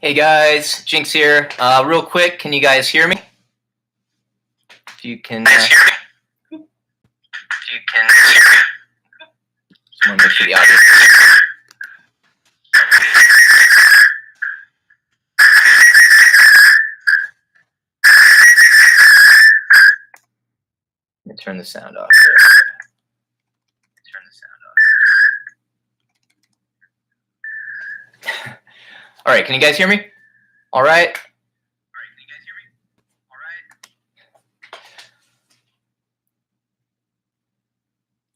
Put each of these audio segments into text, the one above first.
Hey guys, Jinxx here. Real quick, can you guys hear me? If you can, just want to make sure the audio. Let me turn the sound off. All right, can you guys hear me? All right.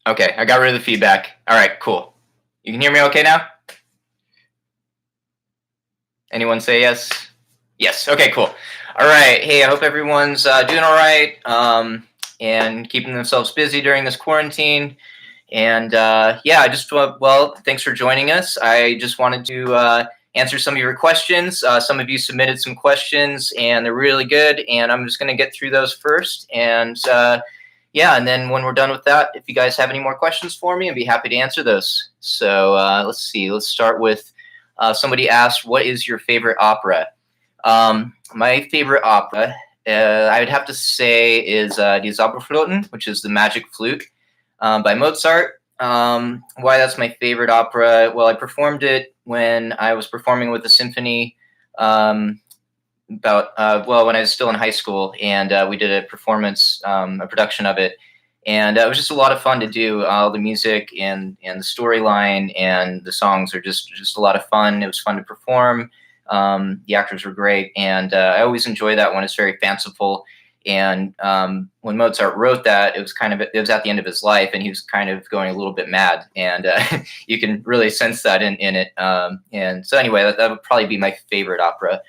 Okay, I got rid of the feedback. All right, cool. You can hear me okay now? Anyone say yes? Yes. Okay, cool. All right. Hey, I hope everyone's doing all right and keeping themselves busy during this quarantine. And yeah, well, thanks for joining us. I just wanted to answer some of your questions. Some of you submitted some questions, and they're really good. And I'm just going to get through those first. And yeah, and then when we're done with that, if you guys have any more questions for me, I'd be happy to answer those. So let's see. Let's start with somebody asked, what is your favorite opera? My favorite opera, I would have to say, is Die Zauberflöten, which is the Magic Flute by Mozart. Why that's my favorite opera? Well, I performed it when I was performing with the symphony when I was still in high school, and we did a performance, a production of it, and it was just a lot of fun to do. All the music and the storyline and the songs are just a lot of fun. It was fun to perform. The actors were great, and I always enjoy that one. It's very fanciful. And when Mozart wrote that, it was at the end of his life, and he was kind of going a little bit mad, and you can really sense that in it. And so anyway, that would probably be my favorite opera.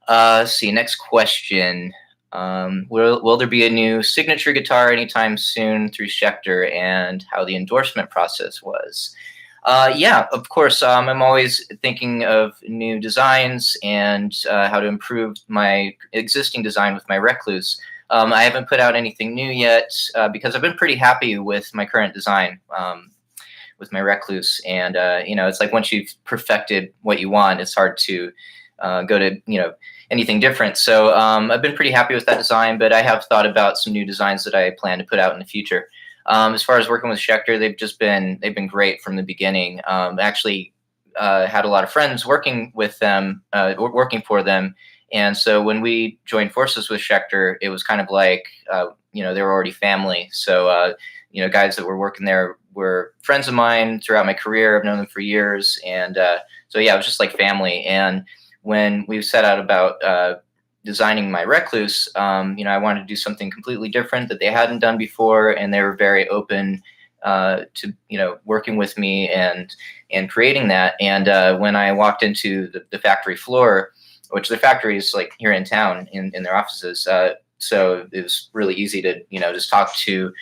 Let's see, next question. Will there be a new signature guitar anytime soon through Schecter, and how the endorsement process was? Yeah, of course. I'm always thinking of new designs and how to improve my existing design with my Recluse. I haven't put out anything new yet because I've been pretty happy with my current design with my Recluse. And, it's like once you've perfected what you want, it's hard to go to, anything different. So I've been pretty happy with that design, but I have thought about some new designs that I plan to put out in the future. As far as working with Schecter, they've been great from the beginning. Actually, had a lot of friends working with them, working for them, and so when we joined forces with Schecter, it was kind of like they were already family. So guys that were working there were friends of mine throughout my career. I've known them for years, and so yeah, it was just like family. And when we set out about designing my Recluse, I wanted to do something completely different that they hadn't done before, and they were very open to working with me and creating that. And when I walked into the factory floor, which the factory is like here in town in their offices, so it was really easy to just talk to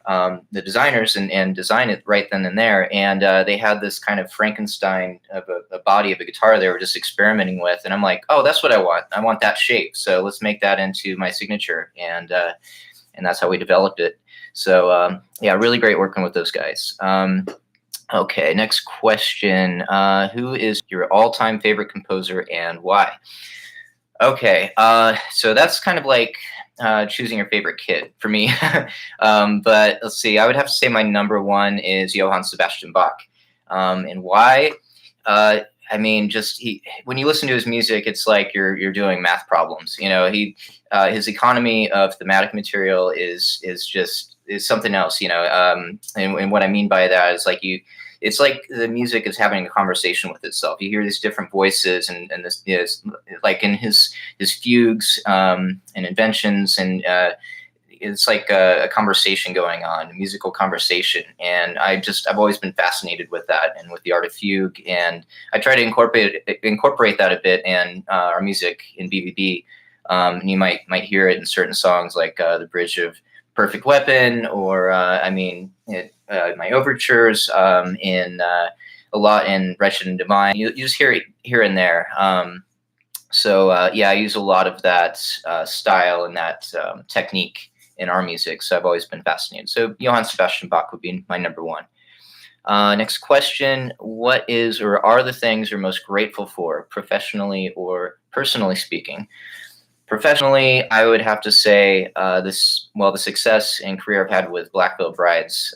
the designers and design it right then and there. And they had this kind of Frankenstein of a body of a guitar they were just experimenting with. And I'm like, oh, that's what I want. I want that shape. So let's make that into my signature. And that's how we developed it. So yeah, really great working with those guys. Okay, next question. Who is your all-time favorite composer and why? Okay, so that's kind of like choosing your favorite kid for me. But let's see, I would have to say my number one is Johann Sebastian Bach. And why? When you listen to his music, it's like you're doing math problems. His economy of thematic material is something else. And what I mean by that is it's like the music is having a conversation with itself. You hear these different voices, and this is like in his fugues and inventions, and it's like a conversation going on, a musical conversation. And I've always been fascinated with that and with the art of fugue, and I try to incorporate that a bit in our music in BBB. And you might hear it in certain songs, like the bridge of Perfect Weapon, or my overtures, in a lot in Wretched and Divine. You just hear it here and there. Yeah, I use a lot of that style and that technique in our music. So I've always been fascinated. So Johann Sebastian Bach would be my number one. Next question: what is or are the things you're most grateful for, professionally or personally speaking? Professionally, I would have to say the success and career I've had with Black Veil Brides,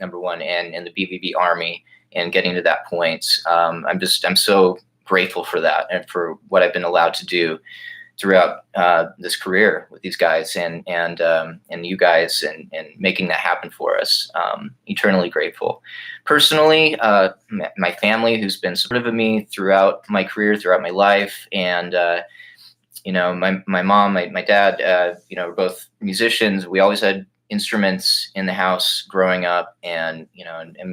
number one, and in the BVB Army, and getting to that point. I'm so grateful for that and for what I've been allowed to do throughout this career with these guys and you guys and making that happen for us. Eternally grateful. Personally, my family, who's been supportive of me throughout my career, throughout my life, and my mom, my dad, were both musicians. We always had instruments in the house growing up, and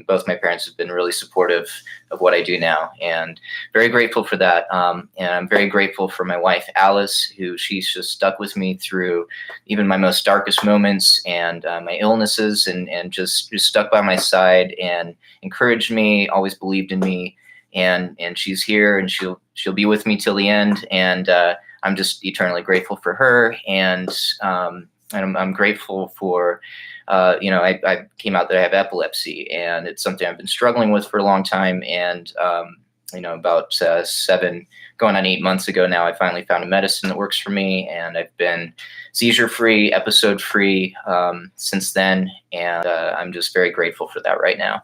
both my parents have been really supportive of what I do now, and very grateful for that. And I'm very grateful for my wife, Alice, who she's just stuck with me through even my most darkest moments and my illnesses, and just stuck by my side and encouraged me, always believed in me, and she's here, and she'll be with me till the end, and I'm just eternally grateful for her, and I'm grateful for, I came out that I have epilepsy, and it's something I've been struggling with for a long time, and about 7 going on 8 months ago now, I finally found a medicine that works for me, and I've been seizure-free, episode-free since then, and I'm just very grateful for that right now.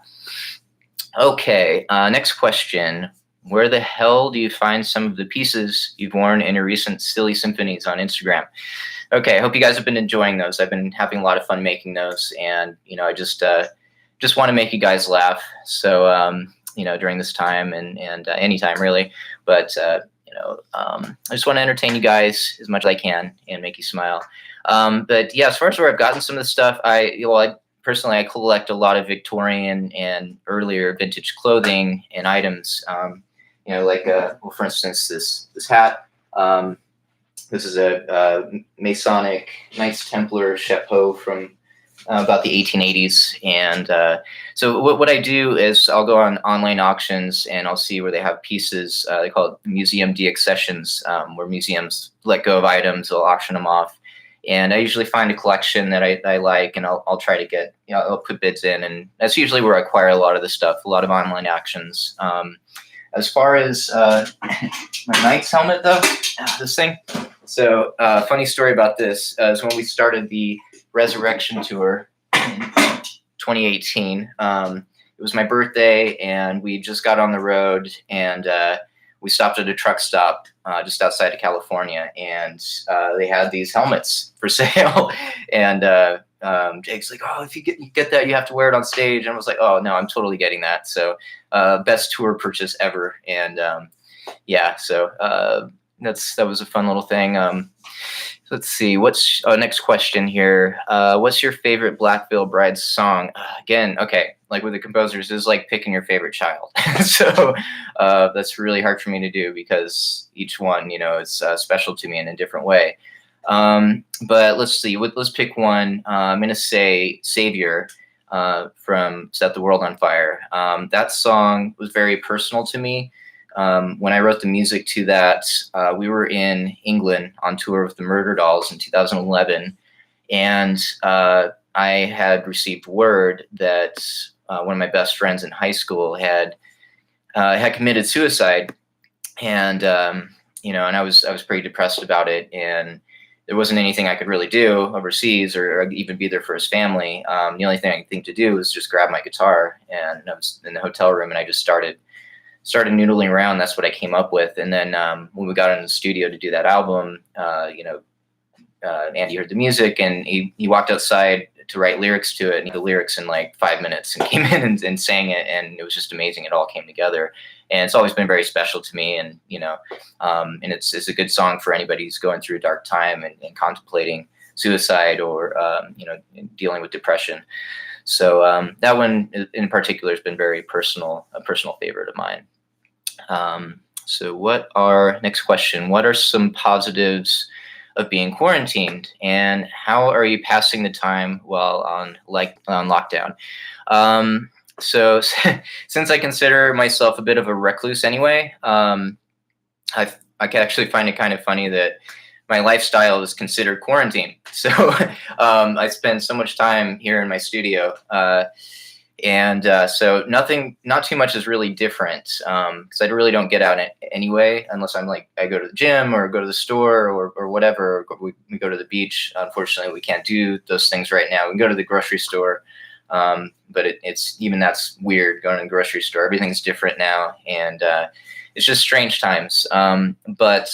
Okay, next question. Where the hell do you find some of the pieces you've worn in your recent silly symphonies on Instagram? Okay, I hope you guys have been enjoying those. I've been having a lot of fun making those, and I just want to make you guys laugh. So during this time and anytime really, but I just want to entertain you guys as much as I can and make you smile. But yeah, as far as where I've gotten some of the stuff, I personally, I collect a lot of Victorian and earlier vintage clothing and items. For instance, this hat. This is a Masonic Knights Templar chapeau from about the 1880s. And so what I do is I'll go on online auctions and I'll see where they have pieces. They call it museum deaccessions, where museums let go of items, they'll auction them off. And I usually find a collection that I like, and I'll try to get, I'll put bids in, and that's usually where I acquire a lot of the stuff, a lot of online auctions. As far as my Knight's helmet, though, this thing. So funny story about this is when we started the Resurrection Tour in 2018, it was my birthday, and we just got on the road, and we stopped at a truck stop just outside of California, and they had these helmets for sale. And Jake's like, "Oh, if you get that, you have to wear it on stage." And I was like, "Oh no, I'm totally getting that." So best tour purchase ever. And yeah, so that was a fun little thing. Let's see. What's next question here? What's your favorite Black Veil Bride song? Again, okay, like with the composers, is like picking your favorite child. So that's really hard for me to do because each one, is special to me in a different way. But let's see. Let's pick one. I'm gonna say "Savior" from "Set the World on Fire." That song was very personal to me. When I wrote the music to that, we were in England on tour with the Murder Dolls in 2011, and I had received word that one of my best friends in high school had committed suicide, and and I was pretty depressed about it, and there wasn't anything I could really do overseas or even be there for his family. The only thing I could think to do was just grab my guitar, and I was in the hotel room, and I just started noodling around. That's what I came up with. And then when we got in the studio to do that album, Andy heard the music, and he walked outside to write lyrics to it, and he did the lyrics in like 5 minutes and came in and sang it, and it was just amazing. It all came together, and it's always been very special to me. And and it's a good song for anybody who's going through a dark time and contemplating suicide or dealing with depression. So that one in particular has been a personal favorite of mine. So next question, what are some positives of being quarantined, and how are you passing the time while on lockdown? So since I consider myself a bit of a recluse anyway, I can actually find it kind of funny that my lifestyle is considered quarantine. So I spend so much time here in my studio. And so not too much is really different, because I really don't get out anyway, unless I'm like I go to the gym or go to the store or whatever. Or we go to the beach. Unfortunately, we can't do those things right now. We can go to the grocery store, but it's even that's weird going to the grocery store. Everything's different now, and it's just strange times. But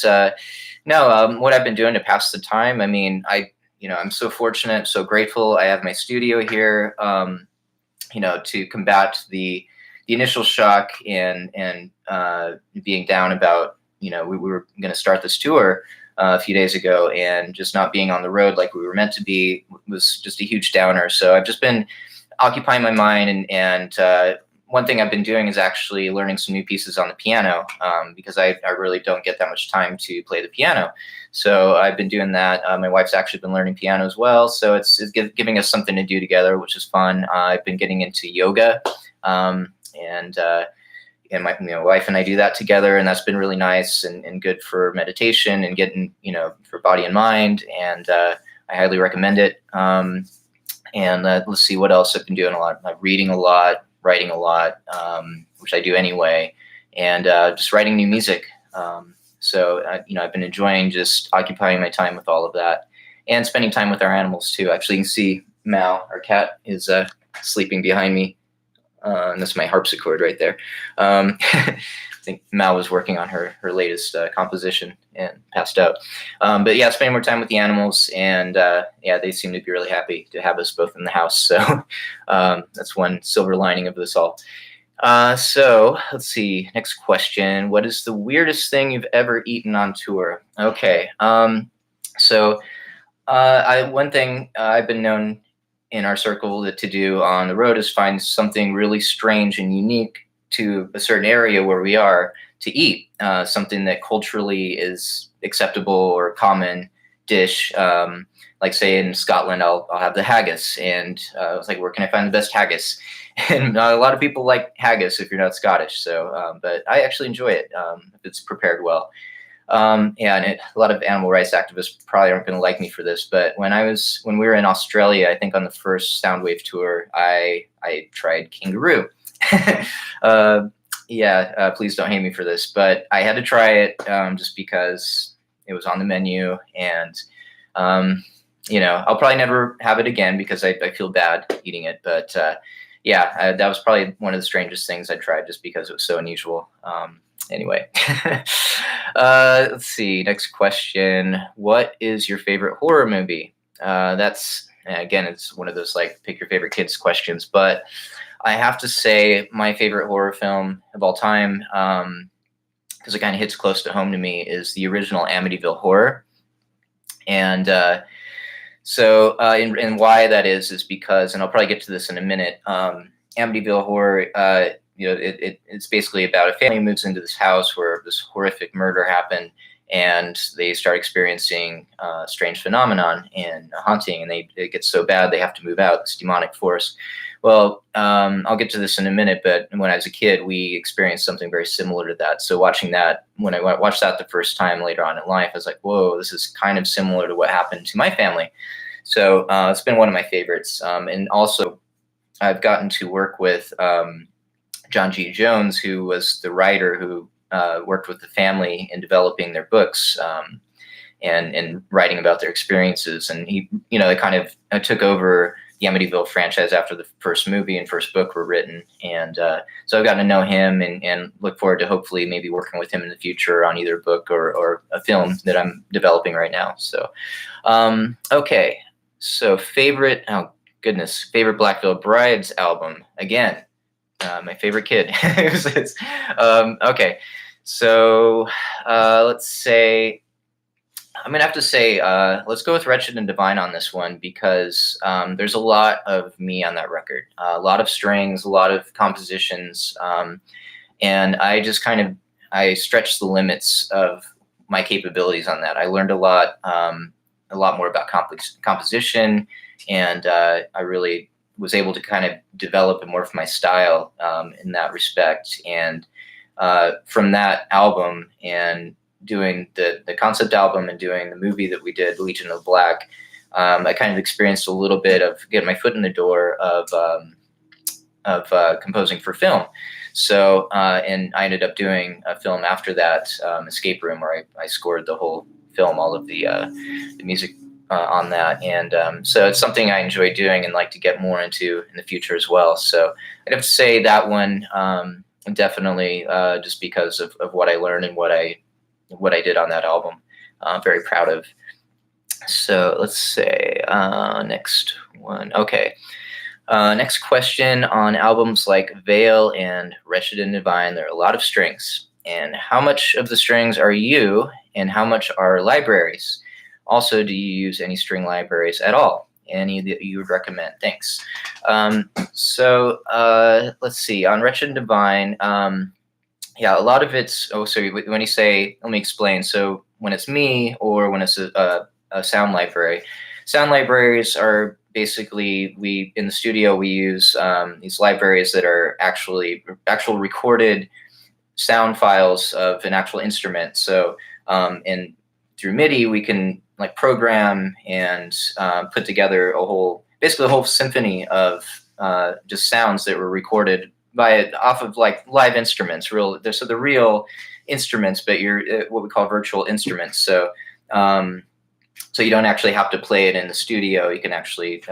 no, what I've been doing to pass the time. I mean, I'm so fortunate, so grateful. I have my studio here. To combat the initial shock and being down about, we were going to start this tour a few days ago, and just not being on the road like we were meant to be was just a huge downer. So I've just been occupying my mind, and one thing I've been doing is actually learning some new pieces on the piano, because I really don't get that much time to play the piano. So I've been doing that. My wife's actually been learning piano as well. So it's giving us something to do together, which is fun. I've been getting into yoga, and my wife and I do that together, and that's been really nice and good for meditation and getting, for body and mind. And I highly recommend it. And let's see what else I've been doing a lot. I'm reading a lot, writing a lot, which I do anyway, and just writing new music. So I've been enjoying just occupying my time with all of that, and spending time with our animals too. Actually, you can see Mal, our cat, is sleeping behind me, and that's my harpsichord right there. I think Mal was working on her latest composition and passed out. But yeah, spending more time with the animals, and they seem to be really happy to have us both in the house. So that's one silver lining of this all. So let's see. Next question. What is the weirdest thing you've ever eaten on tour? Okay. So one thing I've been known in our circle to do on the road is find something really strange and unique to a certain area where we are to eat, something that culturally is acceptable or common dish. Like say in Scotland, I'll have the haggis, and I was like, where can I find the best haggis? And a lot of people like haggis if you're not Scottish. So, but I actually enjoy it if it's prepared well. And a lot of animal rights activists probably aren't going to like me for this, but when we were in Australia, I think on the first Soundwave tour, I tried kangaroo. Please don't hate me for this, but I had to try it just because it was on the menu, and I'll probably never have it again because I feel bad eating it. But that was probably one of the strangest things I tried just because it was so unusual. Anyway, let's see. Next question. What is your favorite horror movie? That's, again, it's one of those like pick your favorite kids questions, but I have to say my favorite horror film of all time, because it kind of hits close to home to me, is the original Amityville Horror. And and why that is because, and I'll probably get to this in a minute, Amityville Horror, it's basically about a family who moves into this house where this horrific murder happened, and they start experiencing a strange phenomenon and a haunting, and it gets so bad they have to move out, this demonic force. Well, I'll get to this in a minute, but when I was a kid, we experienced something very similar to that. So watching that, when I watched that the first time later on in life, I was like, whoa, this is kind of similar to what happened to my family. So it's been one of my favorites. And also, I've gotten to work with John G. Jones, who was the writer who worked with the family in developing their books and writing about their experiences. And he, they kind of took over the Amityville franchise after the first movie and first book were written. And so I've gotten to know him and look forward to hopefully maybe working with him in the future on either a book or a film that I'm developing right now. So, okay. So favorite Black Veil Brides album. Again, my favorite kid. Okay. So let's say, I'm going to have to say, let's go with Wretched and Divine on this one, because there's a lot of me on that record, a lot of strings, a lot of compositions. And I just I stretched the limits of my capabilities on that. I learned a lot more about composition, and I really was able to kind of develop and morph my style in that respect. And from that album and doing the concept album and doing the movie that we did, Legion of Black, I kind of experienced a little bit of getting my foot in the door of composing for film. So, and I ended up doing a film after that, Escape Room, where I scored the whole film, all of the music on that. And so it's something I enjoy doing and like to get more into in the future as well. So I'd have to say that one definitely, just because of what I learned and what I did on that album. I'm very proud of. So let's say next one. Okay. Next question: on albums like Veil and Wretched and Divine, there are a lot of strings. And how much of the strings are you, and how much are libraries? Also, do you use any string libraries at all? Any that you would recommend? Thanks. So let's see. On Wretched and Divine, yeah, a lot of it's. Oh, so when you say, let me explain. So when it's me, or when it's a sound library, sound libraries are basically, we in the studio we use these libraries that are actual recorded sound files of an actual instrument. So and through MIDI we can like program and put together basically a whole symphony of just sounds that were recorded off of like live instruments, so the real instruments, but you're what we call virtual instruments. So so you don't actually have to play it in the studio. You can actually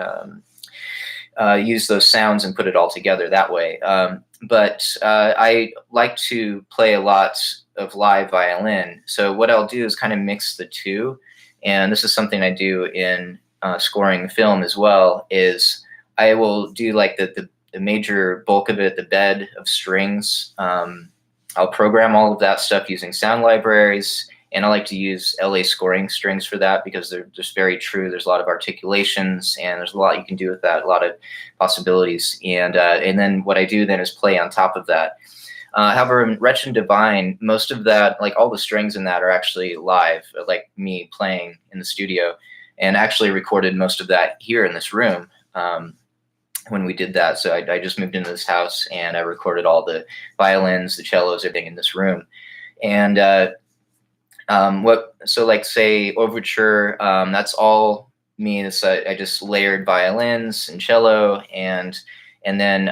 use those sounds and put it all together that way. But I like to play a lot of live violin. So what I'll do is kind of mix the two. And this is something I do in scoring film as well, is I will do like the major bulk of it, the bed of strings. I'll program all of that stuff using sound libraries. And I like to use LA scoring strings for that because they're just very true. There's a lot of articulations, and there's a lot you can do with that, a lot of possibilities. And then what I do then is play on top of that. However, in Wretched and Divine, most of that, like all the strings in that, are actually live, like me playing in the studio, and actually recorded most of that here in this room when we did that. So I just moved into this house, and I recorded all the violins, the cellos, everything in this room. And so like say Overture, that's all me. I just layered violins and cello, and then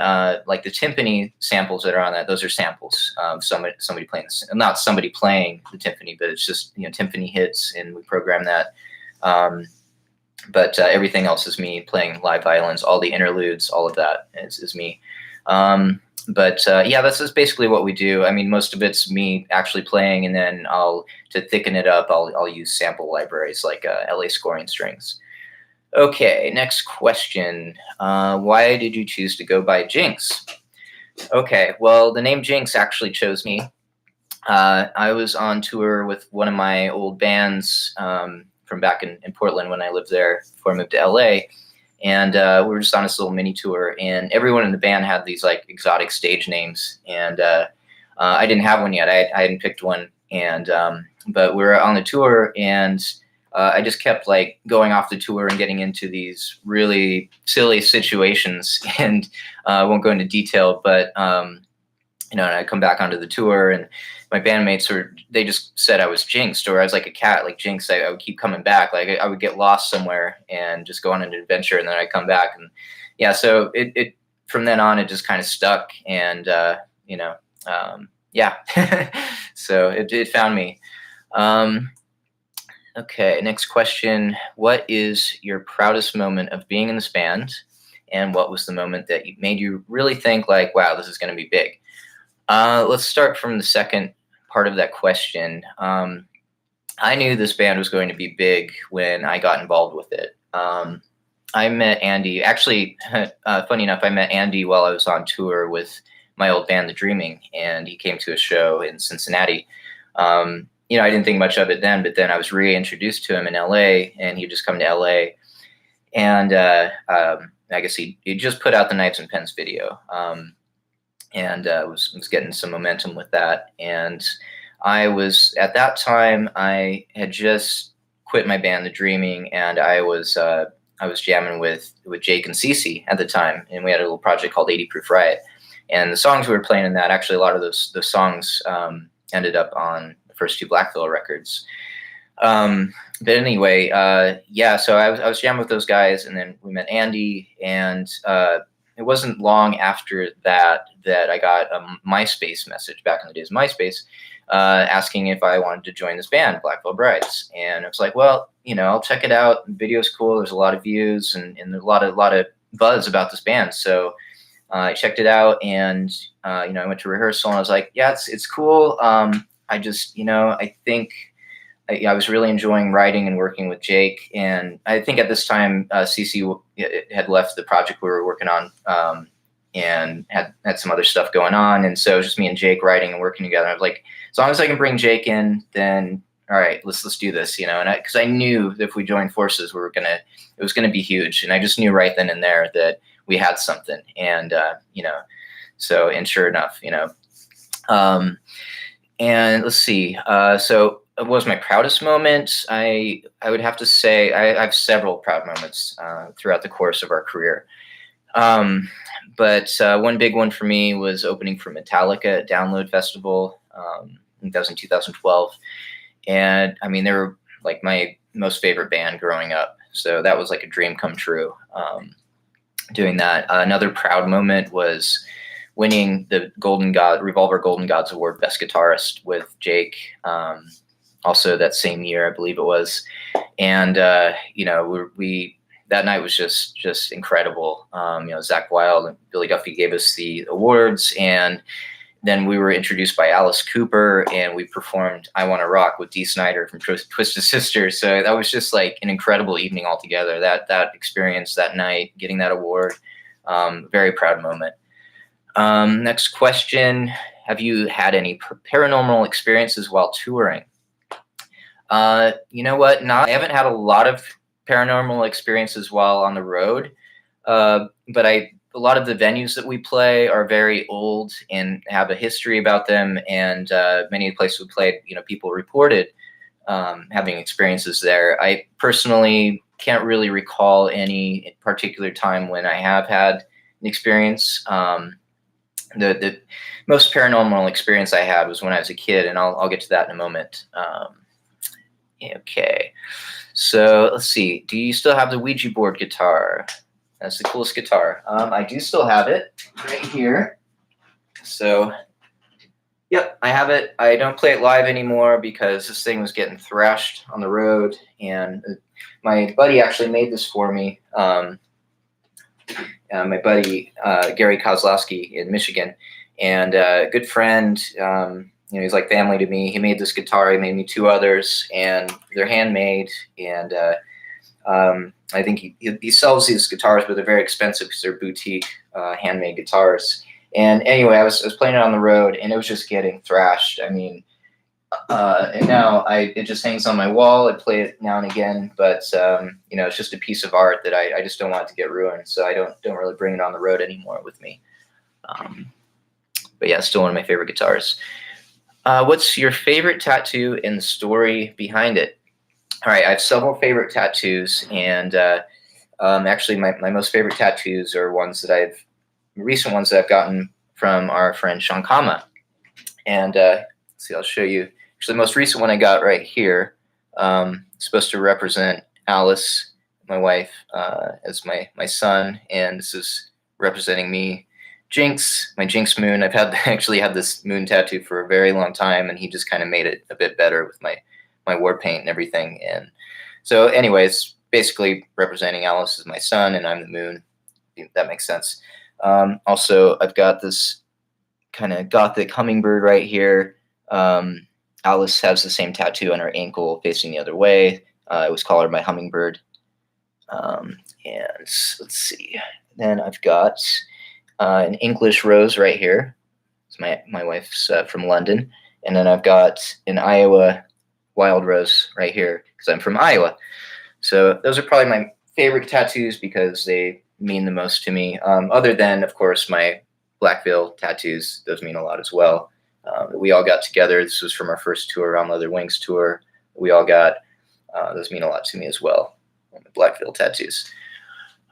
like the timpani samples that are on that, those are samples. Somebody playing this, not somebody playing the timpani, but it's just, timpani hits, and we program that. But everything else is me playing live violins, all the interludes, all of that is me. But yeah, this is basically what we do. I mean, most of it's me actually playing, and then to thicken it up, I'll use sample libraries like LA scoring strings. Okay, next question. Why did you choose to go by Jinxx? Okay, well, the name Jinxx actually chose me. I was on tour with one of my old bands from back in Portland when I lived there before I moved to LA. And we were just on this little mini tour, and everyone in the band had these like exotic stage names, and I didn't have one yet. I hadn't picked one, and but we were on the tour, and I just kept like going off the tour and getting into these really silly situations, and I won't go into detail, but and I come back onto the tour, and my bandmates they just said I was jinxed, or I was like a cat, like Jinxx. I would keep coming back. Like I would get lost somewhere and just go on an adventure, and then I'd come back. And yeah, so it from then on, it just kind of stuck, and yeah. So it found me. Okay, next question. What is your proudest moment of being in this band, and what was the moment that made you really think like, wow, this is going to be big? Let's start from the second part of that question. I knew this band was going to be big when I got involved with it. I met Andy. Actually, funny enough, I met Andy while I was on tour with my old band, The Dreaming, and he came to a show in Cincinnati. I didn't think much of it then, but then I was reintroduced to him in LA, and he'd just come to LA. And I guess he just put out the Knives and Pens video. And was getting some momentum with that. And I was, at that time, I had just quit my band, The Dreaming, and I was jamming with Jake and Cece at the time, and we had a little project called 80 Proof Riot. And the songs we were playing in that, actually a lot of those songs ended up on the first two Black Veil records. But anyway, yeah, so I was jamming with those guys, and then we met Andy, and it wasn't long after that I got a MySpace message back in the days of MySpace, asking if I wanted to join this band, Black Veil Brides. And I was like, well, I'll check it out. The video's cool. There's a lot of views and a lot of buzz about this band. So I checked it out, and I went to rehearsal, and I was like, yeah, it's cool. I just, I think I was really enjoying writing and working with Jake. And I think at this time, CC had left the project we were working on, and had some other stuff going on. And so it was just me and Jake writing and working together. I was like, as long as I can bring Jake in, then all right, let's do this, and because I knew that if we joined forces, it was gonna be huge. And I just knew right then and there that we had something. And so, and sure enough, and let's see. So what was my proudest moment? I would have to say I have several proud moments throughout the course of our career. But one big one for me was opening for Metallica at Download Festival. I think that was in 2012. And I mean, they were like my most favorite band growing up. So that was like a dream come true, doing that. Another proud moment was winning the Revolver Golden Gods Award Best Guitarist with Jake. Also that same year, I believe it was. And, we that night was just incredible. Zach Wilde and Billy Duffy gave us the awards, and then we were introduced by Alice Cooper, and we performed I Wanna Rock with Dee Snider from Twisted Sister. So that was just like an incredible evening altogether. That experience that night, getting that award, very proud moment. Next question. Have you had any paranormal experiences while touring? You know what? I haven't had a lot of paranormal experiences while on the road, but a lot of the venues that we play are very old and have a history about them. And many of the places we played, people reported having experiences there. I personally can't really recall any particular time when I have had an experience. The most paranormal experience I had was when I was a kid, and I'll get to that in a moment. Okay, so let's see. Do you still have the Ouija board guitar? That's the coolest guitar. I do still have it right here. So, yep, I have it. I don't play it live anymore because this thing was getting thrashed on the road, and my buddy actually made this for me. My buddy Gary Kozlowski in Michigan, and a good friend. He's like family to me. He made this guitar. He made me two others, and they're handmade. And I think he sells these guitars, but they're very expensive because they're boutique handmade guitars. And anyway, I was playing it on the road, and it was just getting thrashed. I mean, and now it just hangs on my wall. I play it now and again, but it's just a piece of art that I just don't want it to get ruined. So I don't really bring it on the road anymore with me. But yeah, still one of my favorite guitars. What's your favorite tattoo and the story behind it? All right, I have several favorite tattoos, and actually my most favorite tattoos are recent ones that I've gotten from our friend Sean Kama. And let's see, I'll show you. Actually, the most recent one I got right here, supposed to represent Alice, my wife, as my son, and this is representing me. Jinxx, my Jinxx moon. I've actually had this moon tattoo for a very long time, and he just kind of made it a bit better with my war paint and everything. And so anyways, basically representing Alice as my son, and I'm the moon. If that makes sense. Also, I've got this kind of gothic hummingbird right here. Alice has the same tattoo on her ankle facing the other way. I always call her my hummingbird. And let's see. Then I've got an English rose right here. It's my wife's from London. And then I've got an Iowa wild rose right here because I'm from Iowa. So those are probably my favorite tattoos because they mean the most to me. Other than, of course, my Black Veil tattoos. Those mean a lot as well. We all got together. This was from our first tour, On Leather Wings tour. We all got, those mean a lot to me as well. The Black Veil tattoos.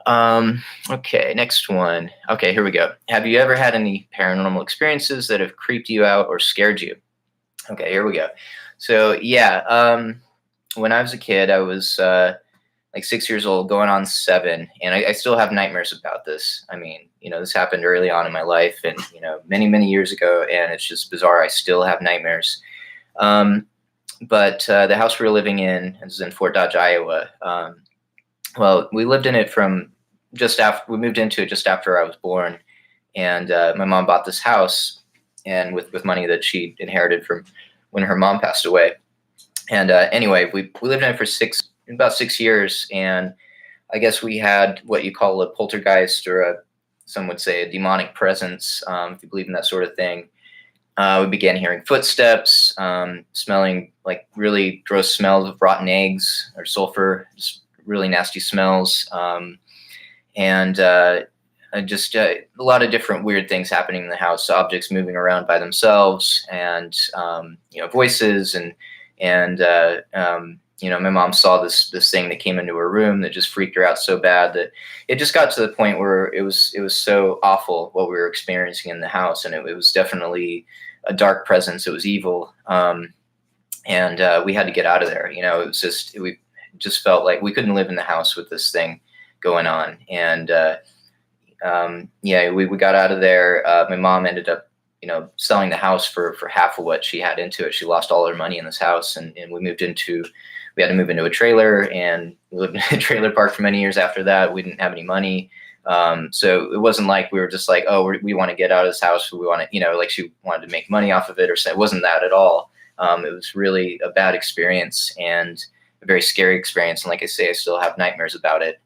Okay, next one. Okay, here we go. Have you ever had any paranormal experiences that have creeped you out or scared you? Okay, here we go. So yeah, when I was a kid, I was like 6 years old, going on 7, and I still have nightmares about this. I mean, this happened early on in my life, and many many years ago, and it's just bizarre. I still have nightmares. But the house we were living in is in Fort Dodge, Iowa. Well, we lived in it from just after we moved into it just after I was born, and my mom bought this house, and with money that she inherited from when her mom passed away. And anyway, we lived in it for about 6 years, and I guess we had what you call a poltergeist, or some would say a demonic presence, if you believe in that sort of thing. We began hearing footsteps, smelling like really gross smells of rotten eggs or sulfur, just really nasty smells, and just a lot of different weird things happening in the house. Objects moving around by themselves, and voices, and my mom saw this thing that came into her room that just freaked her out so bad that it just got to the point where it was so awful what we were experiencing in the house, and it was definitely a dark presence. It was evil, and we had to get out of there. It was we just felt like we couldn't live in the house with this thing going on, and we got out of there. My mom ended up selling the house for half of what she had into it. She lost all her money in this house, and we had to move into a trailer, and we lived in a trailer park for many years after that. We didn't have any money. So it wasn't like we were just like, oh, we want to get out of this house. We want to, like she wanted to make money off of it, or it wasn't that at all. It was really a bad experience and a very scary experience. And like I say, I still have nightmares about it.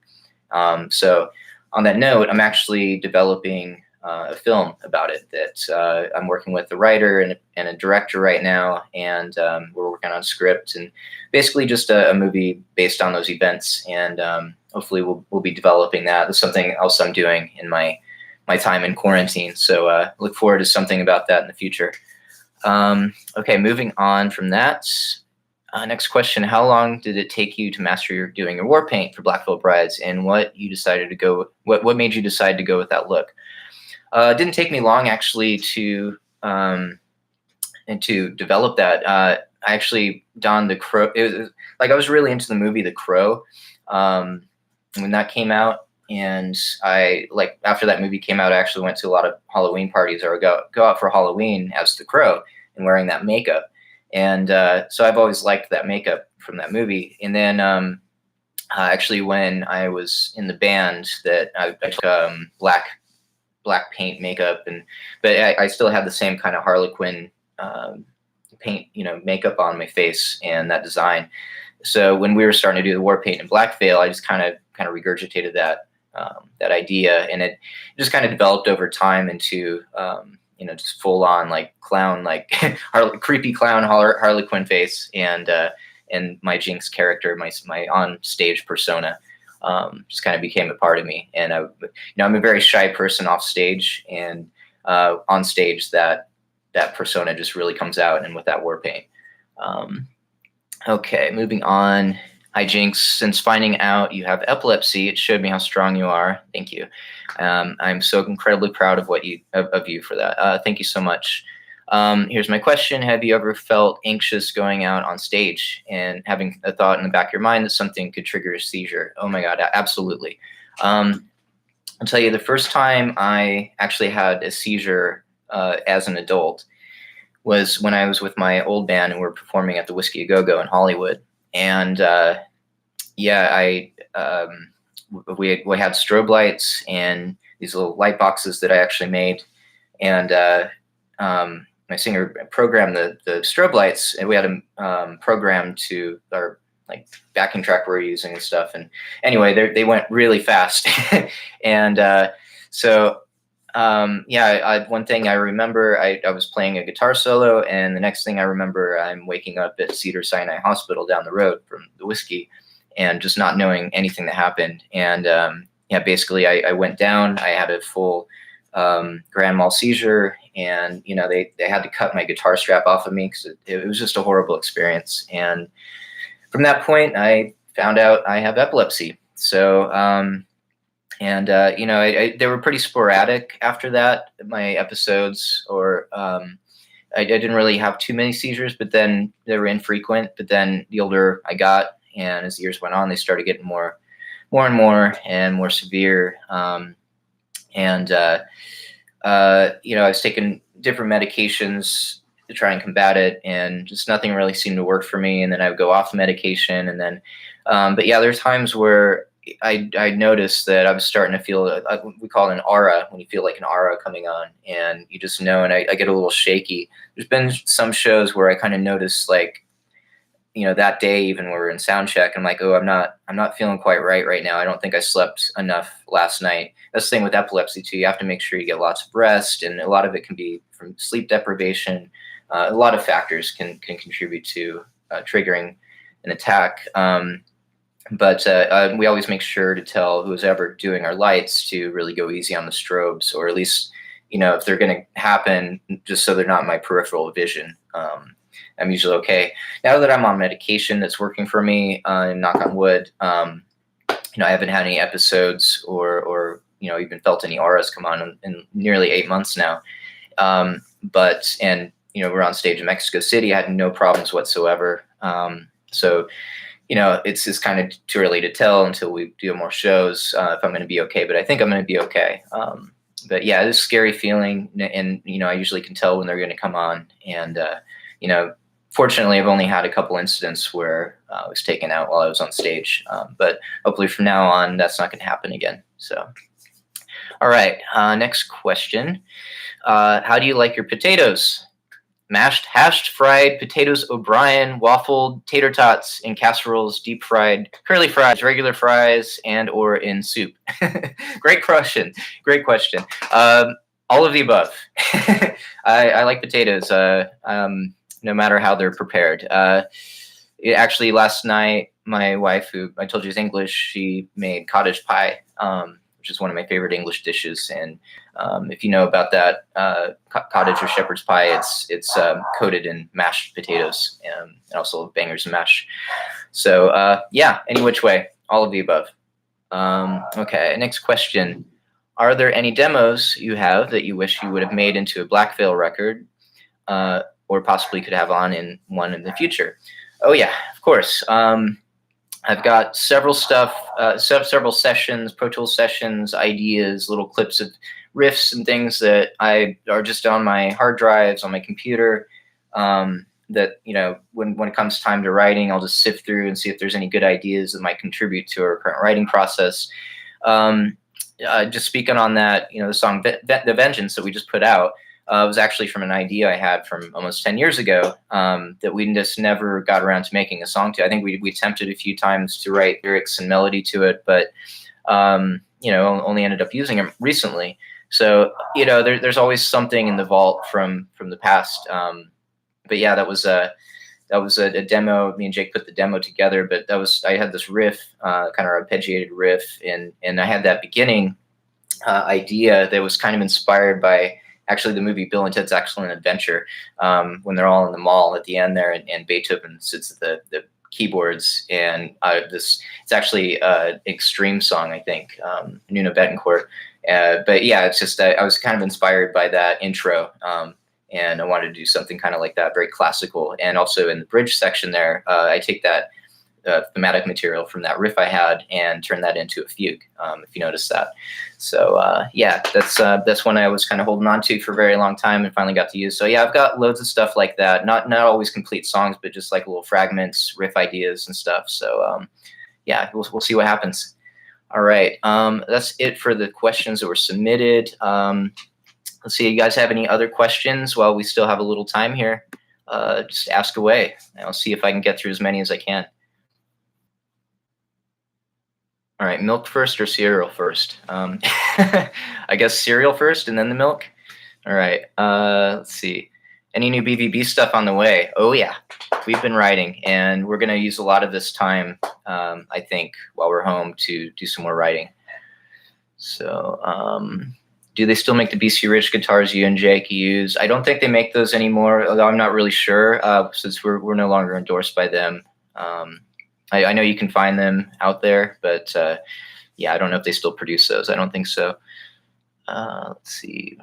So on that note, I'm actually developing a film about it that I'm working with a writer and a director right now, and we're working on a script, and basically just a movie based on those events, and hopefully we'll be developing that. That's something else I'm doing in my time in quarantine, so look forward to something about that in the future. Okay, moving on from that. Next question: how long did it take you to master doing your war paint for Black Veil Brides, and what made you decide to go with that look? It didn't take me long actually to develop that. I actually donned the Crow. It was like I was really into the movie The Crow when that came out, and after that movie came out, I actually went to a lot of Halloween parties, or go out for Halloween as the Crow and wearing that makeup. And so I've always liked that makeup from that movie. And then actually, when I was in the band, that I took black paint makeup, but I still had the same kind of Harlequin paint, makeup on my face and that design. So when we were starting to do the war paint in Black Veil, I just kind of regurgitated that idea, and it just kind of developed over time into just full on like clown, like creepy clown Harlequin face, and my Jinxx character, my on stage persona. Just kind of became a part of me, and I'm a very shy person off stage, and on stage that persona just really comes out, and with that war paint. Okay, moving on. Hi Jinxx, since finding out you have epilepsy, it showed me how strong you are. Thank you. I'm so incredibly proud of you for that. Thank you so much. Here's my question. Have you ever felt anxious going out on stage and having a thought in the back of your mind that something could trigger a seizure? Oh my God, absolutely. I'll tell you, the first time I actually had a seizure as an adult was when I was with my old band and we were performing at the Whiskey A Go-Go in Hollywood. And we had strobe lights and these little light boxes that I actually made. And my singer programmed the strobe lights, and we had them programmed to our like backing track we're using and stuff. And anyway, they went really fast. And one thing I remember, I was playing a guitar solo, and the next thing I remember, I'm waking up at Cedars-Sinai Hospital down the road from the Whiskey, and just not knowing anything that happened. And basically I went down. I had a full grand mal seizure, and they had to cut my guitar strap off of me because it was just a horrible experience. And from that point, I found out I have epilepsy. So they were pretty sporadic after that, my episodes, or I didn't really have too many seizures, but then they were infrequent. But then the older I got, and as the years went on, they started getting more and more and more severe. And I was taking different medications to try and combat it, and just nothing really seemed to work for me. And then I would go off the medication, and then, but yeah, there's times where I noticed that I was starting to feel, we call it an aura, when you feel like an aura coming on, and you just know, and I get a little shaky. There's been some shows where I kind of noticed, like, that day, even when we were in sound check, I'm like, oh, I'm not feeling quite right now. I don't think I slept enough last night. That's the thing with epilepsy too. You have to make sure you get lots of rest, and a lot of it can be from sleep deprivation. A lot of factors can contribute to triggering an attack. But we always make sure to tell who's ever doing our lights to really go easy on the strobes, or at least, if they're going to happen, just so they're not in my peripheral vision. I'm usually okay. Now that I'm on medication that's working for me, knock on wood, I haven't had any episodes or even felt any auras come on in nearly 8 months now. We're on stage in Mexico City. I had no problems whatsoever. So it's just kind of too early to tell until we do more shows if I'm going to be okay. But I think I'm going to be okay. But yeah, it's a scary feeling, and I usually can tell when they're going to come on. And fortunately, I've only had a couple incidents where I was taken out while I was on stage. But hopefully from now on, that's not going to happen again. So, all right, next question. How do you like your potatoes? Mashed, hashed, fried, potatoes O'Brien, waffled, tater tots in casseroles, deep fried, curly fries, regular fries, and or in soup? Great question. Great question. All of the above. I like potatoes, no matter how they're prepared. Actually, last night, my wife, who I told you is English, she made cottage pie, which is one of my favorite English dishes. And if you know about that, cottage or shepherd's pie, it's coated in mashed potatoes, and also bangers and mash. So yeah, any which way, all of the above. Okay, next question. Are there any demos you have that you wish you would have made into a Black Veil record, or possibly could have on in one in the future? Oh yeah, of course. I've got several sessions, Pro Tools sessions, ideas, little clips of riffs and things that are just on my hard drives, on my computer, that, when it comes time to writing, I'll just sift through and see if there's any good ideas that might contribute to our current writing process. Just speaking on that, the song The Vengeance that we just put out, was actually from an idea I had from almost 10 years ago, that we just never got around to making a song to. I think we attempted a few times to write lyrics and melody to it, but only ended up using them recently. So there's always something in the vault from the past. But yeah, that was a demo. Me and Jake put the demo together, but I had this riff, kind of arpeggiated riff, and I had that beginning idea that was kind of inspired by actually the movie Bill and Ted's Excellent Adventure, when they're all in the mall at the end there, and Beethoven sits at the keyboards, and it's actually an Extreme song, I think, Nuno Betancourt. But yeah, it's just I was kind of inspired by that intro, and I wanted to do something kind of like that, very classical. And also in the bridge section there, I take that thematic material from that riff I had and turn that into a fugue, if you notice that. So yeah, that's one I was kind of holding on to for a very long time and finally got to use. So yeah, I've got loads of stuff like that. Not always complete songs, but just like little fragments, riff ideas and stuff. So yeah, we'll see what happens. All right, that's it for the questions that were submitted. Let's see, you guys have any other questions while we still have a little time here? Just ask away, and I'll see if I can get through as many as I can. All right, milk first or cereal first? I guess cereal first and then the milk. All right, let's see. Any new BVB stuff on the way? Oh yeah, we've been writing, and we're gonna use a lot of this time, I think, while we're home to do some more writing. So, do they still make the BC Rich guitars you and Jake use? I don't think they make those anymore, although I'm not really sure, since we're no longer endorsed by them. I know you can find them out there, but yeah, I don't know if they still produce those. I don't think so. Let's see.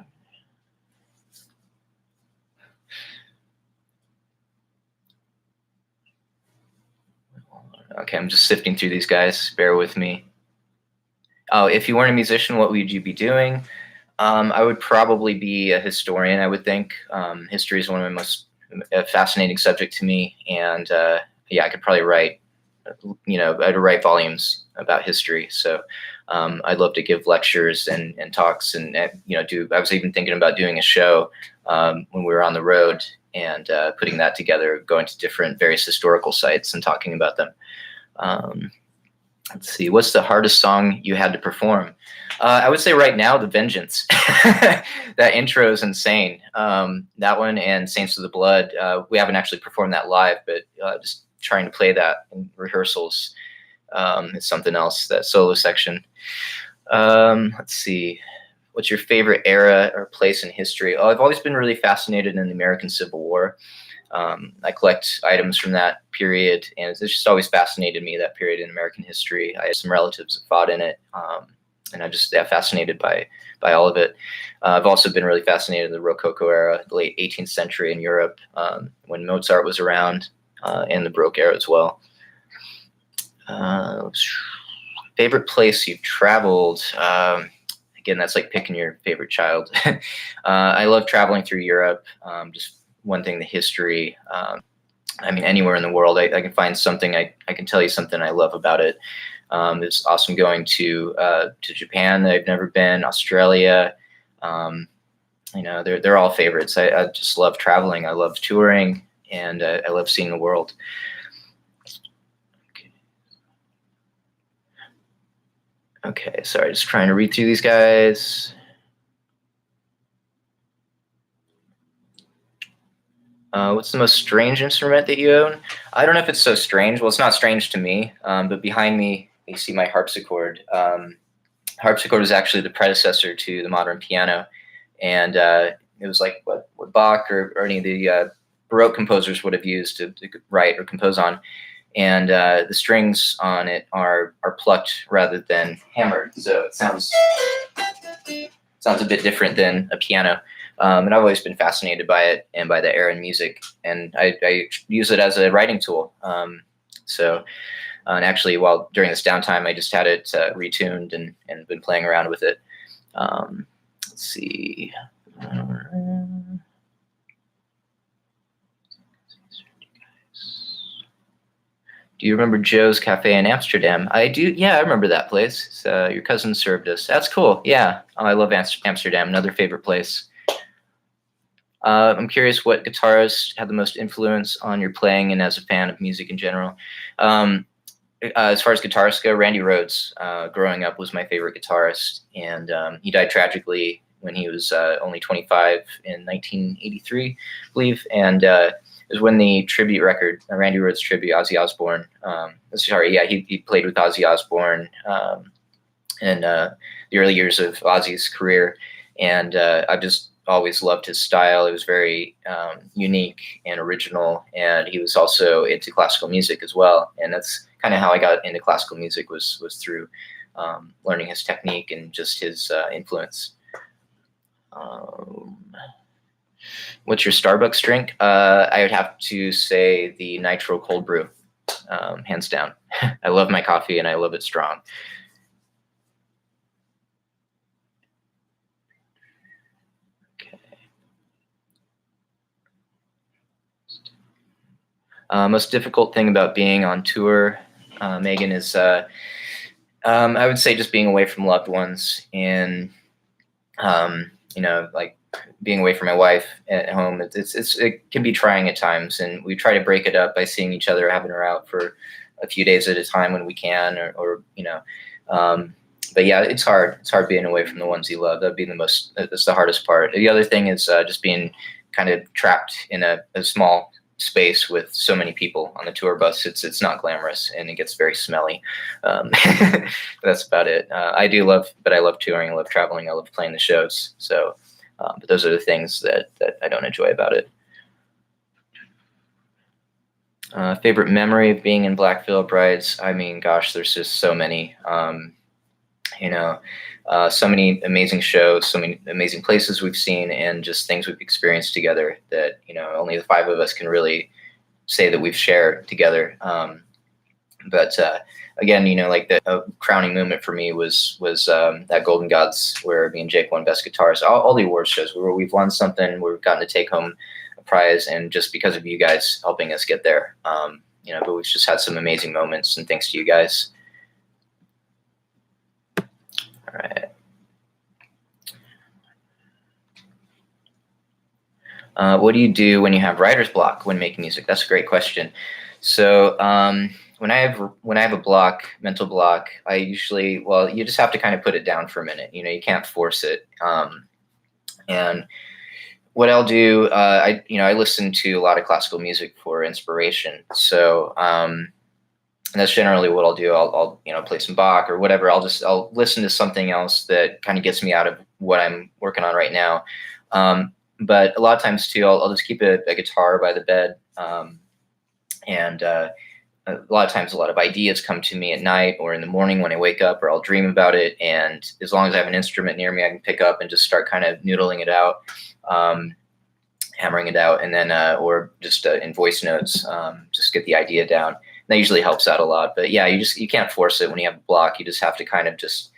All Okay, I'm just sifting through these guys. Bear with me. Oh, if you weren't a musician, what would you be doing? I would probably be a historian, I would think. History is one of my most fascinating subject to me, and yeah, I could probably write, I'd write volumes about history. So I'd love to give lectures and talks, and do. I was even thinking about doing a show when we were on the road and putting that together, going to different various historical sites and talking about them. Um, let's see, what's the hardest song you had to perform? I would say right now, The Vengeance. That intro is insane. That one and Saints of the Blood. We haven't actually performed that live, but just trying to play that in rehearsals is something else, that solo section. Let's see. What's your favorite era or place in history? Oh, I've always been really fascinated in the American Civil War. I collect items from that period, and it's just always fascinated me, that period in American history. I have some relatives that fought in it, and I'm just fascinated by all of it. I've also been really fascinated in the Rococo era, the late 18th century in Europe, when Mozart was around, and the Baroque era as well. Favorite place you've traveled? Again, that's like picking your favorite child. I love traveling through Europe. Just one thing, the history. I mean, anywhere in the world, I can find something. I can tell you something I love about it. It's awesome going to Japan that I've never been, Australia. They're all favorites. I just love traveling. I love touring, and I love seeing the world. Okay, sorry, just trying to read through these guys. What's the most strange instrument that you own? I don't know if it's so strange. Well, it's not strange to me, but behind me, you see my harpsichord. Harpsichord is actually the predecessor to the modern piano, and it was like what Bach or any of the Baroque composers would have used to write or compose on. And the strings on it are plucked rather than hammered, so it sounds a bit different than a piano. And I've always been fascinated by it and by the era in music, and I use it as a writing tool. And actually, while during this downtime, I just had it retuned and been playing around with it. Let's see. Do you remember Joe's Cafe in Amsterdam? I do. Yeah, I remember that place. So your cousin served us. That's cool. Yeah. Oh, I love Amsterdam. Another favorite place. I'm curious what guitarist had the most influence on your playing and as a fan of music in general. As far as guitarists go, Randy Rhoads, growing up, was my favorite guitarist. And he died tragically when he was only 25 in 1983, I believe. And it was when the tribute record, Randy Rhoads tribute, Ozzy Osbourne. He played with Ozzy Osbourne in the early years of Ozzy's career, and I've just always loved his style. It was very unique and original, and he was also into classical music as well. And that's kind of how I got into classical music, was through learning his technique and just his influence. What's your Starbucks drink? I would have to say the Nitro Cold Brew, hands down. I love my coffee and I love it strong. Okay. Most difficult thing about being on tour, Megan, is I would say just being away from loved ones, and like being away from my wife at home. It can be trying at times, and we try to break it up by seeing each other, having her out for a few days at a time when we can, but yeah, it's hard. It's hard being away from the ones you love. That's the hardest part. The other thing is just being kind of trapped in a small space with so many people on the tour bus. It's not glamorous, and it gets very smelly. That's about it. I love touring. I love traveling. I love playing the shows. So, but those are the things that I don't enjoy about it. Favorite memory of being in Black Veil Brides? I mean, gosh, there's just so many. So many amazing shows, so many amazing places we've seen, and just things we've experienced together that only the five of us can really say that we've shared together. But again, like the crowning moment for me was that Golden Gods where me and Jake won Best Guitarist. All the award shows where we've won something, we've gotten to take home a prize, and just because of you guys helping us get there, but we've just had some amazing moments, and thanks to you guys. All right. What do you do when you have writer's block when making music? That's a great question. So when I have a block, mental block, I usually, you just have to kind of put it down for a minute. You can't force it. And what I'll do, I listen to a lot of classical music for inspiration. So and that's generally what I'll do. I'll play some Bach or whatever. I'll listen to something else that kind of gets me out of what I'm working on right now. But a lot of times too, I'll just keep a guitar by the bed. And a lot of times a lot of ideas come to me at night or in the morning when I wake up, or I'll dream about it. And as long as I have an instrument near me, I can pick up and just start kind of noodling it out, hammering it out, and then or just in voice notes, just get the idea down. And that usually helps out a lot. But yeah, you can't force it when you have a block. You just have to kind of just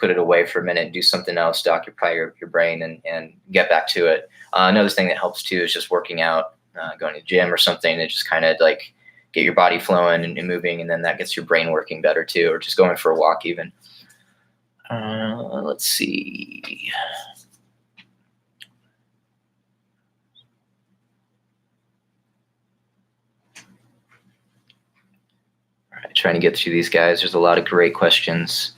put it away for a minute, do something else to occupy your brain, and get back to it. Another thing that helps too is just working out, going to the gym or something that just kind of like get your body flowing and moving, and then that gets your brain working better too, or just going for a walk even. Let's see. All right, trying to get through these guys. There's a lot of great questions.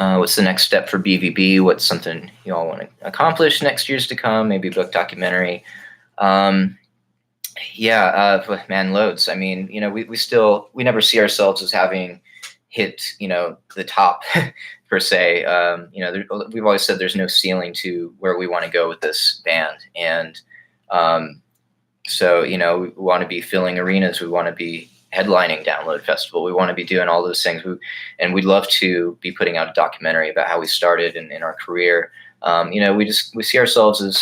What's the next step for BVB? What's something you all want to accomplish next years to come? Maybe a book, documentary. Man, loads. I mean, we never see ourselves as having hit, the top per se. We've always said there's no ceiling to where we want to go with this band. And so, we want to be filling arenas. We want to be headlining Download Festival. We want to be doing all those things. And we'd love to be putting out a documentary about how we started in our career. We see ourselves as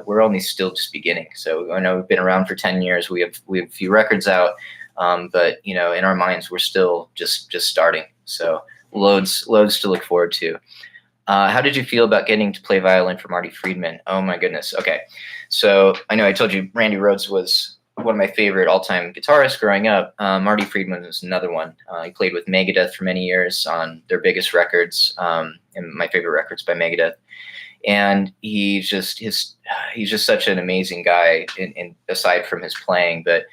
we're only still just beginning. So I know we've been around for 10 years. We have a few records out, but in our minds we're still just starting. So loads to look forward to. How did you feel about getting to play violin for Marty Friedman? Oh my goodness. Okay, so I know I told you Randy Rhoads was one of my favorite all-time guitarists growing up. Marty Friedman was another one. He played with Megadeth for many years on their biggest records, and my favorite records by Megadeth. And he's just such an amazing guy, in aside from his playing. But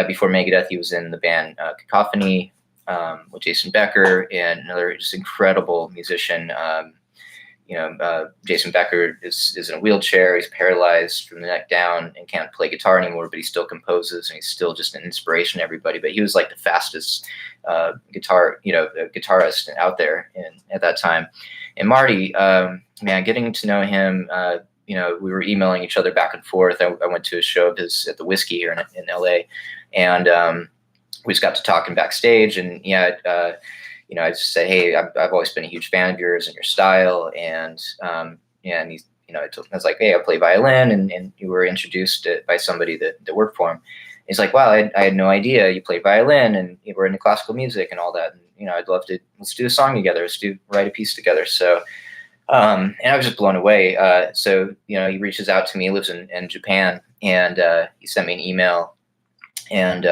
before Megadeth, he was in the band Cacophony with Jason Becker, and another just incredible musician. Jason Becker is in a wheelchair. He's paralyzed from the neck down and can't play guitar anymore, but he still composes, and he's still just an inspiration to everybody. But he was like the fastest guitarist out there at that time. And Marty, getting to know him, we were emailing each other back and forth. I went to a show of his at the Whiskey here in LA, and we just got to talking backstage, and I just said, hey, I've always been a huge fan of yours and your style. And he's, I was like, hey, I play violin, and you were introduced by somebody that worked for him. He's like, wow, I had no idea you played violin and you were into classical music and all that. And, I'd love to, let's do a song together. Let's write a piece together. So, and I was just blown away. So, he reaches out to me, he lives in Japan, and he sent me an email, and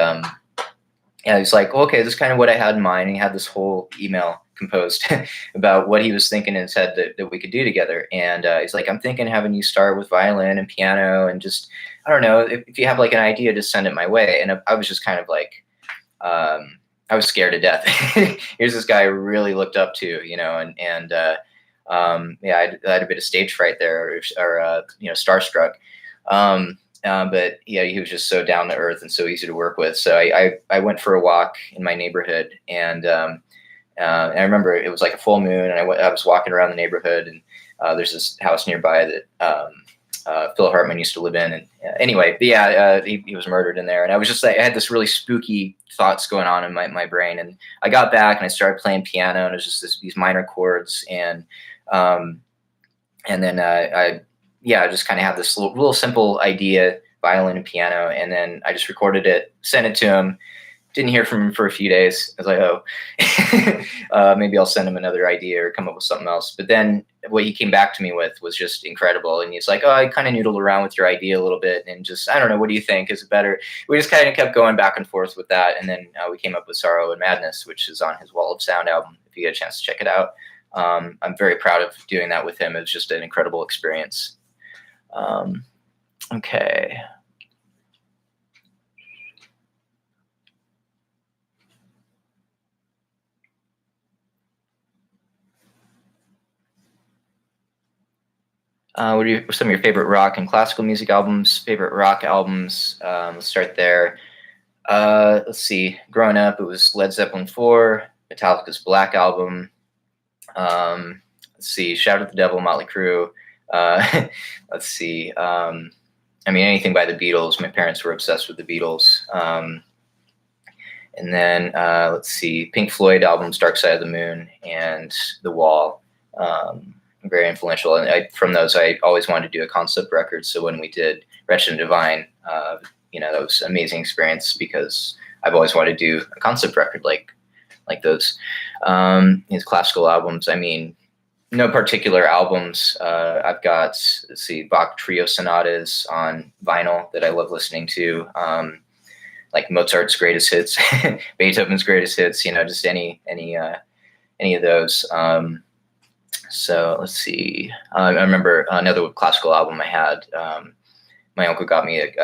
he's like, well, okay, this is kind of what I had in mind. And he had this whole email composed about what he was thinking in his head that we could do together. And he's like, I'm thinking having you start with violin and piano, and just, I don't know, if you have like an idea, just send it my way. And I was just kind of like, I was scared to death. Here's this guy I really looked up to, I had a bit of stage fright there, or starstruck. But yeah, he was just so down to earth and so easy to work with. So I went for a walk in my neighborhood, and I remember it was like a full moon, and I was walking around the neighborhood, and there's this house nearby that Phil Hartman used to live in. And anyway, but yeah, he was murdered in there. And I was just like, I had this really spooky thoughts going on in my brain. And I got back and I started playing piano, and it was just these minor chords. And then I just kind of had this little simple idea violin and piano, and then I just recorded it, sent it to him. Didn't hear from him for a few days. I was like, oh, maybe I'll send him another idea or come up with something else. But then what he came back to me with was just incredible. And he's like, oh, I kind of noodled around with your idea a little bit and just, I don't know, what do you think? Is it better? We just kind of kept going back and forth with that. And then we came up with Sorrow and Madness, which is on his Wall of Sound album, if you get a chance to check it out. I'm very proud of doing that with him. It was just an incredible experience. Okay. What are some of your favorite rock and classical music albums? Favorite rock albums? Let's start there. Let's see. Growing up, it was Led Zeppelin 4, Metallica's Black Album. Let's see. Shout at the Devil, Motley Crue. Let's see. I mean, anything by the Beatles. My parents were obsessed with the Beatles. And then let's see. Pink Floyd albums, Dark Side of the Moon and The Wall. Very influential. And from those, I always wanted to do a concept record. So when we did Wretched and Divine, that was an amazing experience because I've always wanted to do a concept record like those. These classical albums, I mean, no particular albums. I've got, let's see, Bach trio sonatas on vinyl that I love listening to, like Mozart's greatest hits, Beethoven's greatest hits, just any of those. So let's see. I remember another classical album I had. My uncle got me it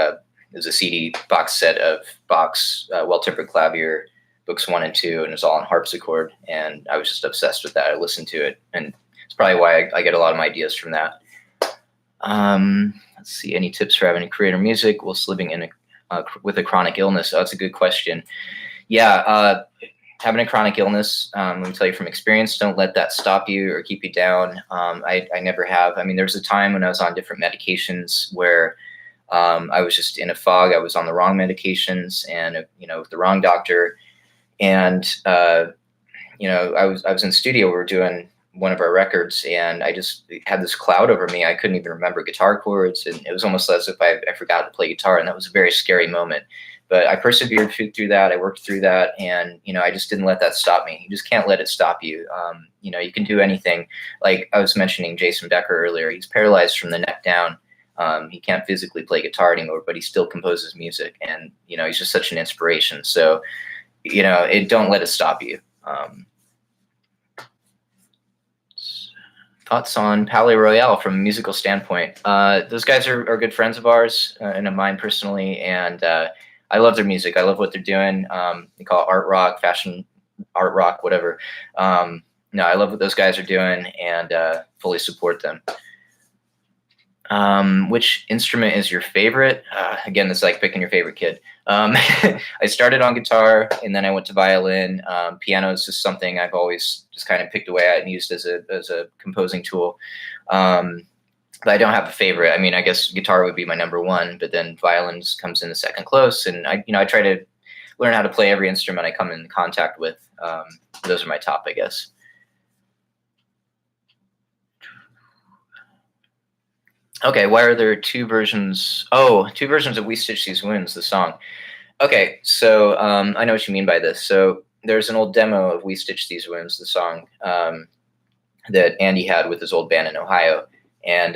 was a CD box set of Bach's Well-Tempered Clavier books 1 and 2, and it was all on harpsichord. And I was just obsessed with that. I listened to it, and it's probably why I get a lot of my ideas from that. Let's see. Any tips for having a career in music whilst living with a chronic illness? Oh, that's a good question. Yeah. Having a chronic illness, let me tell you from experience, don't let that stop you or keep you down. I never have. I mean, there was a time when I was on different medications where I was just in a fog. I was on the wrong medications and, with the wrong doctor. And, I was in the studio. We were doing one of our records, and I just had this cloud over me. I couldn't even remember guitar chords, and it was almost as if I forgot to play guitar, and that was a very scary moment. But I persevered through that. I worked through that, and I just didn't let that stop me. You just can't let it stop you. You can do anything. Like I was mentioning Jason Becker earlier. He's paralyzed from the neck down. He can't physically play guitar anymore, but he still composes music, and he's just such an inspiration. So, don't let it stop you. Thoughts on Palais Royale from a musical standpoint? Those guys are good friends of ours and of mine personally, and I love their music. I love what they're doing. They call it art rock, fashion art rock, whatever. No, I love what those guys are doing and fully support them. Which instrument is your favorite? Again, it's like picking your favorite kid. I started on guitar and then I went to violin. Piano is just something I've always just kind of picked away at and used as a composing tool. But I don't have a favorite. I mean, I guess guitar would be my number one, but then violin comes in the second close. And I try to learn how to play every instrument I come in contact with. Those are my top, I guess. Okay, why are there two versions? Oh, two versions of We Stitch These Wounds, the song. Okay, so I know what you mean by this. So there's an old demo of We Stitch These Wounds, the song that Andy had with his old band in Ohio. And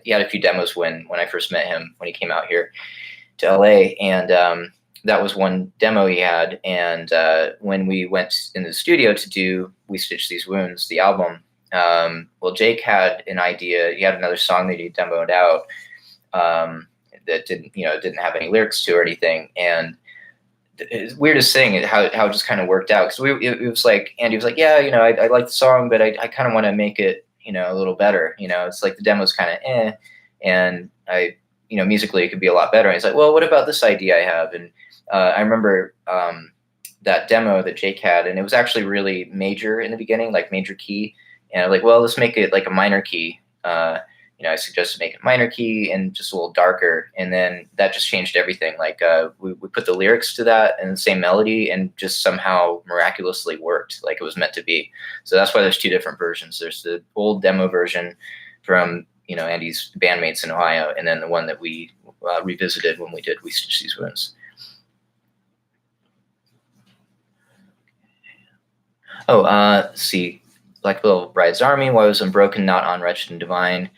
he had a few demos when I first met him, when he came out here to LA. And that was one demo he had. And when we went in the studio to do We Stitch These Wounds, the album, well, Jake had an idea. He had another song that he demoed out that didn't have any lyrics to or anything. And it's weirdest thing how it just kind of worked out. Because it was like, Andy was like, yeah, I like the song, but I kind of want to make it, a little better. It's like the demo's kind of and I, musically it could be a lot better. And he's like, well, what about this idea I have? And I remember that demo that Jake had, and it was actually really major in the beginning, like major key. And I'm like, well, let's make it like a minor key. I suggested make it minor key and just a little darker. And then that just changed everything. Like we put the lyrics to that and the same melody and just somehow miraculously worked like it was meant to be. So that's why there's two different versions. There's the old demo version from, Andy's bandmates in Ohio. And then the one that we revisited when we did We Stitch These Wounds. Oh, let's see. Black Veil Bride's Army, Why Was Unbroken Not on Wretched and Divine?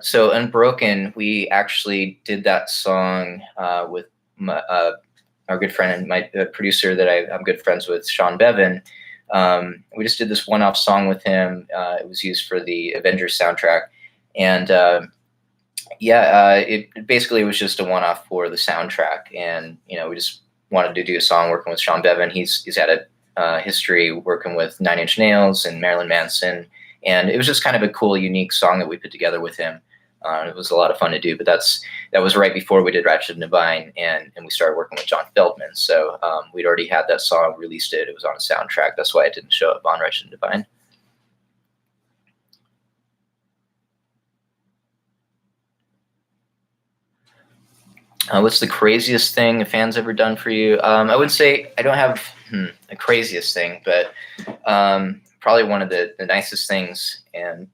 So Unbroken, we actually did that song with our good friend and my producer that I'm good friends with, Sean Bevan. We just did this one-off song with him. It was used for the Avengers soundtrack. And it basically was just a one-off for the soundtrack. And, we just wanted to do a song working with Sean Bevan. He's had a history working with Nine Inch Nails and Marilyn Manson. And it was just kind of a cool, unique song that we put together with him. It was a lot of fun to do, but that was right before we did Ratchet and Divine, and we started working with John Feldman. So we'd already had that song, released it. It was on a soundtrack. That's why it didn't show up on Ratchet and Divine. What's the craziest thing a fan's ever done for you? I would say I don't have a craziest thing, but probably one of the nicest things and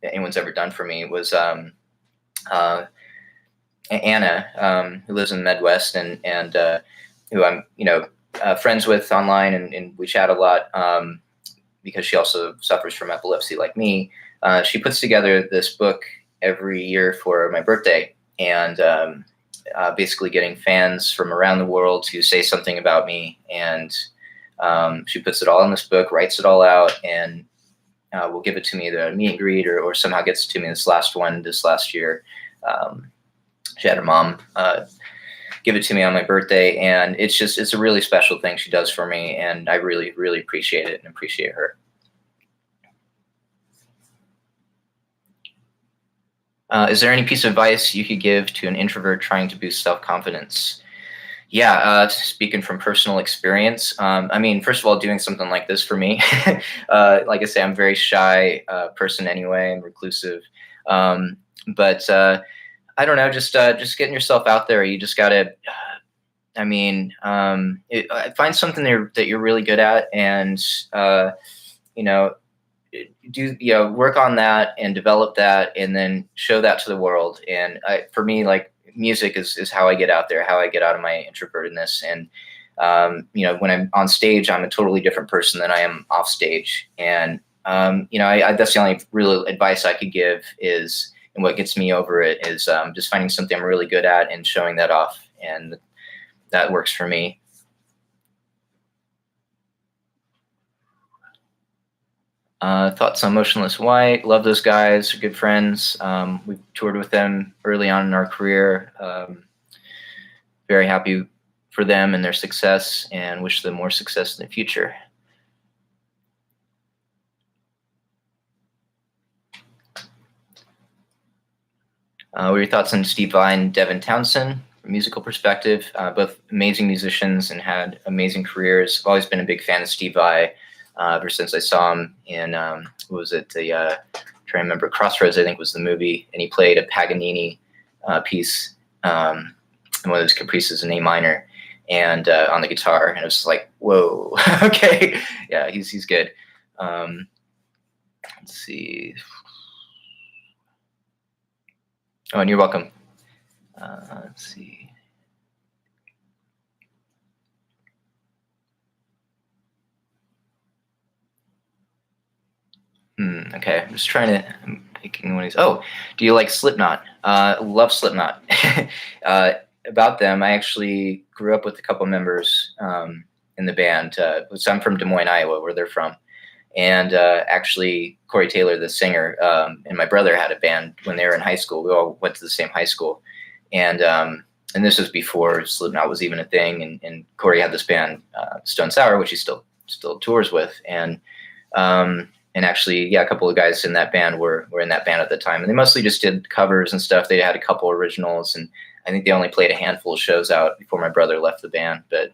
anyone's ever done for me was Anna, who lives in the Midwest and who I'm friends with online, and we chat a lot because she also suffers from epilepsy like me. She puts together this book every year for my birthday, and basically getting fans from around the world to say something about me, and she puts it all in this book, writes it all out, and will give it to me either at a meet and greet or somehow gets it to me. This last year. She had her mom give it to me on my birthday, and it's a really special thing she does for me, and I really, really appreciate it and appreciate her. Is there any piece of advice you could give to an introvert trying to boost self-confidence? Yeah, speaking from personal experience, first of all, doing something like this for me, like I say, I'm a very shy person anyway, and reclusive. But I don't know, just getting yourself out there. You just gotta, find something that you're really good at, and work on that and develop that, and then show that to the world. And for me, like, music is how I get out there, how I get out of my introvertedness. And when I'm on stage, I'm a totally different person than I am off stage. And that's the only real advice I could give is. And what gets me over it is just finding something I'm really good at and showing that off. And that works for me. Thoughts on Motionless White. Love those guys. They're good friends. We toured with them early on in our career. Very happy for them and their success, and wish them more success in the future. What are your thoughts on Steve Vai and Devin Townsend from a musical perspective? Both amazing musicians and had amazing careers. I've always been a big fan of Steve Vai ever since I saw him in, trying to remember, Crossroads, I think was the movie, and he played a Paganini piece, one of those caprices in A minor, and on the guitar, and it was like, whoa, okay, yeah, he's good. Let's see. Oh, and you're welcome. Let's see. Okay, I'm just trying to. I'm picking one of these. Oh, do you like Slipknot? Love Slipknot. About them, I actually grew up with a couple members in the band. So I'm from Des Moines, Iowa, where they're from. And actually, Corey Taylor, the singer, and my brother had a band when they were in high school. We all went to the same high school. And this was before Slipknot was even a thing. And Corey had this band, Stone Sour, which he still tours with. And actually, yeah, a couple of guys in that band were in that band at the time. And they mostly just did covers and stuff. They had a couple originals. And I think they only played a handful of shows out before my brother left the band. But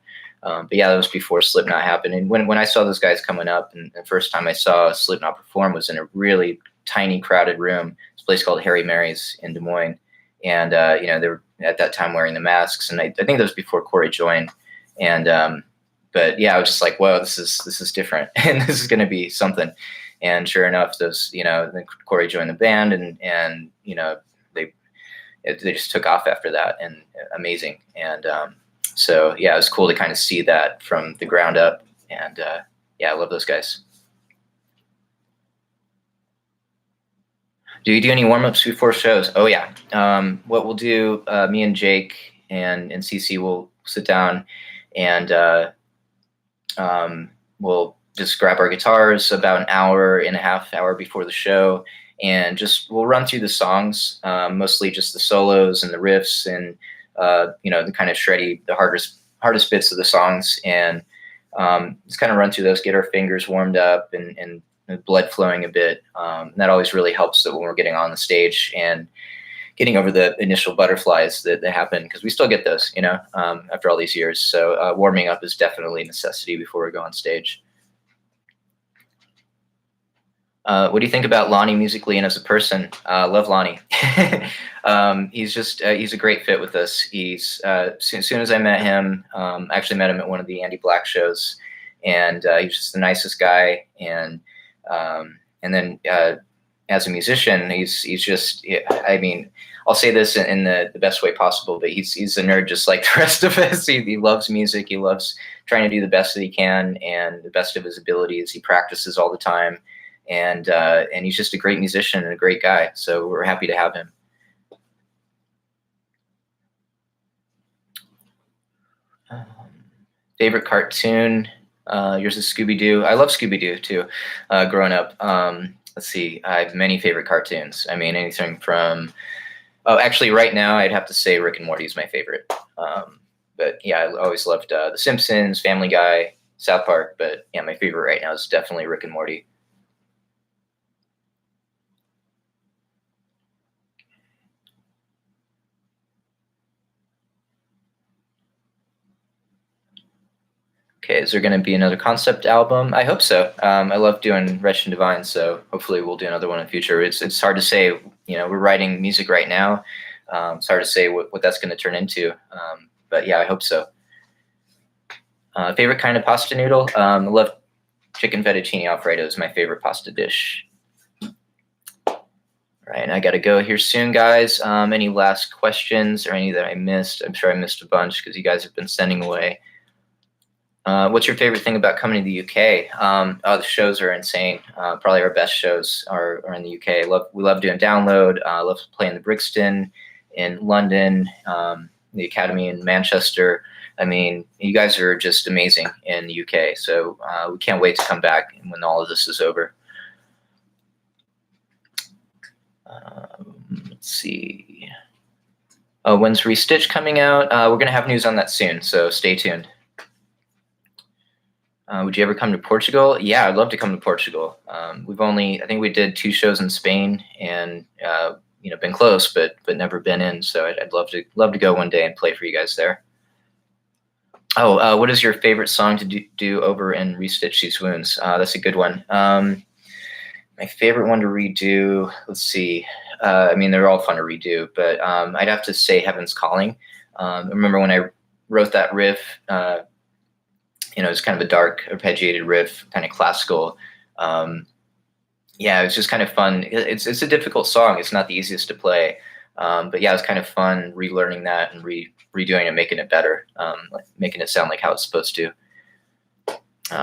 yeah, that was before Slipknot happened. And when I saw those guys coming up, and the first time I saw Slipknot perform was in a really tiny, crowded room. It's a place called Harry Mary's in Des Moines. And, they were at that time wearing the masks. And I think that was before Corey joined. And but yeah, I was just like, whoa, this is different. And this is going to be something. And sure enough, then Corey joined the band, and they they just took off after that, and amazing. And so yeah, it was cool to kind of see that from the ground up. And yeah, I love those guys. Do you do any warm ups before shows? Oh yeah. What we'll do, me and Jake and CC will sit down and we'll just grab our guitars about an hour and a half hour before the show, and just we'll run through the songs, mostly just the solos and the riffs, and the kind of shreddy, the hardest bits of the songs, and just kind of run through those, get our fingers warmed up and blood flowing a bit. That always really helps that when we're getting on the stage and getting over the initial butterflies that happen, because we still get those, after all these years. So warming up is definitely a necessity before we go on stage. What do you think about Lonnie musically and as a person? Love Lonnie. He's a great fit with us. He's as soon as I met him, I actually met him at one of the Andy Black shows, and he's just the nicest guy. And then as a musician, he's just, I mean, I'll say this in the best way possible, but he's a nerd just like the rest of us. He loves music. He loves trying to do the best that he can and the best of his abilities. He practices all the time, and he's just a great musician and a great guy. So we're happy to have him. Favorite cartoon? Yours is Scooby-Doo. I love Scooby-Doo too. Growing up, let's see. I have many favorite cartoons. I mean, anything from actually, right now, I'd have to say Rick and Morty is my favorite. But yeah, I always loved The Simpsons, Family Guy, South Park. But yeah, my favorite right now is definitely Rick and Morty. Okay, is there going to be another concept album? I hope so. I love doing Wretched and Divine, so hopefully we'll do another one in the future. It's hard to say. We're writing music right now. It's hard to say what that's going to turn into. But yeah, I hope so. Favorite kind of pasta noodle? I love chicken fettuccine alfredo is my favorite pasta dish. Right, I got to go here soon, guys. Any last questions or any that I missed? I'm sure I missed a bunch because you guys have been sending away. What's your favorite thing about coming to the UK? The shows are insane. Probably our best shows are in the UK. We love doing Download. Love playing the Brixton in London, the Academy in Manchester. I mean, you guys are just amazing in the UK. So we can't wait to come back when all of this is over. Let's see. When's Restitch coming out? We're going to have news on that soon, so stay tuned. Would you ever come to Portugal? Yeah, I'd love to come to Portugal. I think we did 2 shows in Spain, and been close, but never been in. So I'd love to go one day and play for you guys there. Oh, what is your favorite song to do over in Restitch These Wounds? That's a good one. My favorite one to redo. Let's see. I mean, they're all fun to redo, but I'd have to say Heaven's Calling. I remember when I wrote that riff. It's kind of a dark, arpeggiated riff, kind of classical. Yeah, it was just kind of fun. It's a difficult song. It's not the easiest to play. But yeah, it was kind of fun relearning that and redoing it, making it better, making it sound like how it's supposed to.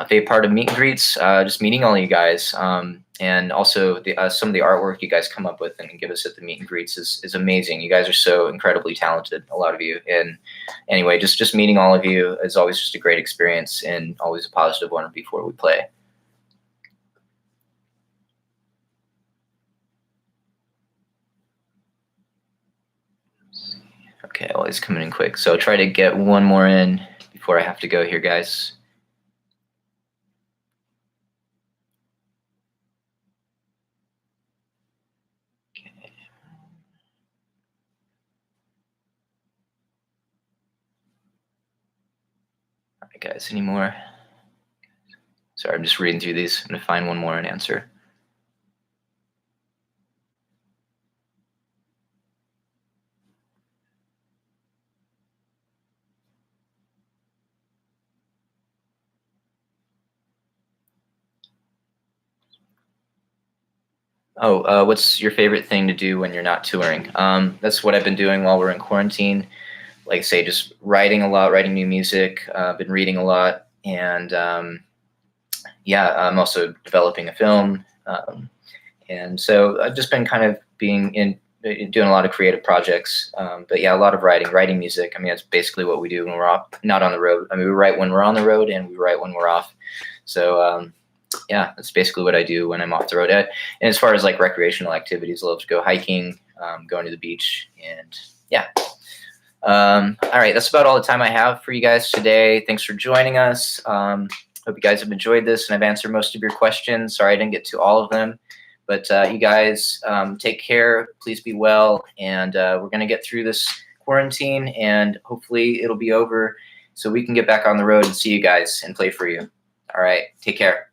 Favorite part of meet and greets, just meeting all you guys, and also some of the artwork you guys come up with and give us at the meet and greets is amazing. You guys are so incredibly talented, a lot of you. And anyway, just meeting all of you is always just a great experience and always a positive one before we play. Okay, well, he's coming in quick, so I'll try to get one more in before I have to go here, guys. All right, guys, any more? Sorry, I'm just reading through these. I'm going to find one more and answer. What's your favorite thing to do when you're not touring? That's what I've been doing while we're in quarantine. Like I say, just writing a lot, writing new music. Been reading a lot, and yeah, I'm also developing a film. And so I've just been kind of being in doing a lot of creative projects. But yeah, a lot of writing music. I mean, that's basically what we do when we're off, not on the road. I mean, we write when we're on the road, and we write when we're off. So yeah, that's basically what I do when I'm off the road. And as far as like recreational activities, I love to go hiking, going to the beach, and yeah. All right, that's about all the time I have for you guys today. Thanks for joining us. Hope you guys have enjoyed this, and I've answered most of your questions. Sorry I didn't get to all of them, but you guys take care. Please be well, and we're going to get through this quarantine, and hopefully it'll be over so we can get back on the road and see you guys and play for you. All right, take care.